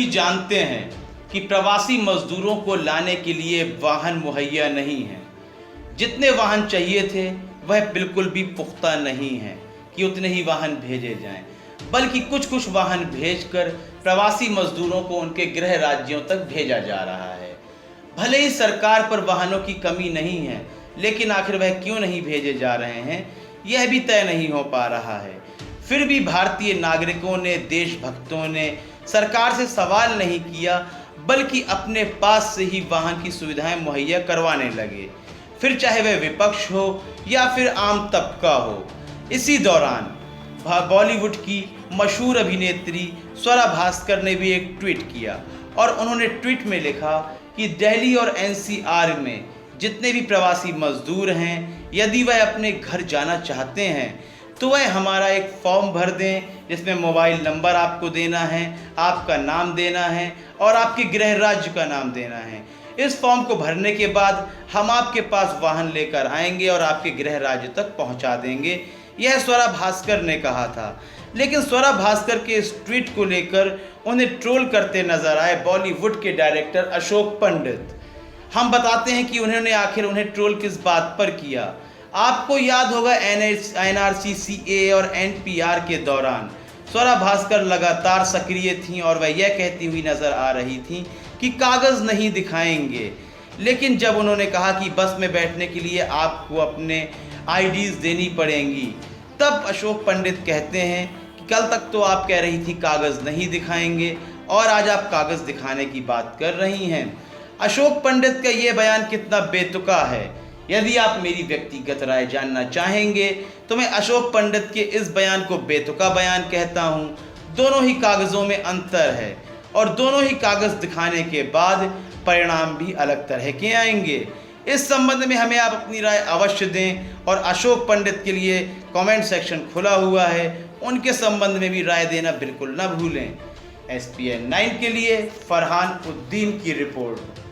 सभी जानते हैं कि प्रवासी मजदूरों को लाने के लिए वाहन मुहैया नहीं हैं। जितने वाहन चाहिए थे वह बिल्कुल भी पुख्ता नहीं हैं कि उतने ही वाहन भेजे जाएं, बल्कि कुछ कुछ वाहन भेजकर प्रवासी मजदूरों को उनके गृह राज्यों तक भेजा जा रहा है। भले ही सरकार पर वाहनों की कमी नहीं है, लेकिन आखिर वह क्यों नहीं भेजे जा रहे हैं, यह भी तय नहीं हो पा रहा है। फिर भी भारतीय नागरिकों ने, देशभक्तों ने सरकार से सवाल नहीं किया, बल्कि अपने पास से ही वाहन की सुविधाएं मुहैया करवाने लगे, फिर चाहे वह विपक्ष हो या फिर आम तबका हो। इसी दौरान बॉलीवुड की मशहूर अभिनेत्री स्वरा भास्कर ने भी एक ट्वीट किया और उन्होंने ट्वीट में लिखा कि दिल्ली और एनसीआर में जितने भी प्रवासी मजदूर हैं, यदि वह अपने घर जाना चाहते हैं तो वह हमारा एक फॉर्म भर दें, जिसमें मोबाइल नंबर आपको देना है, आपका नाम देना है और आपके गृह राज्य का नाम देना है। इस फॉर्म को भरने के बाद हम आपके पास वाहन लेकर आएंगे और आपके गृह राज्य तक पहुंचा देंगे। यह स्वरा भास्कर ने कहा था। लेकिन स्वरा भास्कर के इस ट्वीट को लेकर उन्हें ट्रोल करते नजर आए बॉलीवुड के डायरेक्टर अशोक पंडित। हम बताते हैं कि उन्होंने आखिर उन्हें ट्रोल किस बात पर किया। आपको याद होगा एनआरसी, सीए और एनपीआर के दौरान स्वरा भास्कर लगातार सक्रिय थीं और वह यह कहती हुई नजर आ रही थीं कि कागज़ नहीं दिखाएंगे। लेकिन जब उन्होंने कहा कि बस में बैठने के लिए आपको अपने आईडीज़ देनी पड़ेंगी, तब अशोक पंडित कहते हैं कि कल तक तो आप कह रही थी कागज़ नहीं दिखाएंगे और आज आप कागज़ दिखाने की बात कर रही हैं। अशोक पंडित का ये बयान कितना बेतुका है। यदि आप मेरी व्यक्तिगत राय जानना चाहेंगे तो मैं अशोक पंडित के इस बयान को बेतुका बयान कहता हूँ। दोनों ही कागज़ों में अंतर है और दोनों ही कागज़ दिखाने के बाद परिणाम भी अलग तरह के आएंगे। इस संबंध में हमें आप अपनी राय अवश्य दें और अशोक पंडित के लिए कमेंट सेक्शन खुला हुआ है, उनके संबंध में भी राय देना बिल्कुल न भूलें। SPN 9 के लिए फरहान उद्दीन की रिपोर्ट।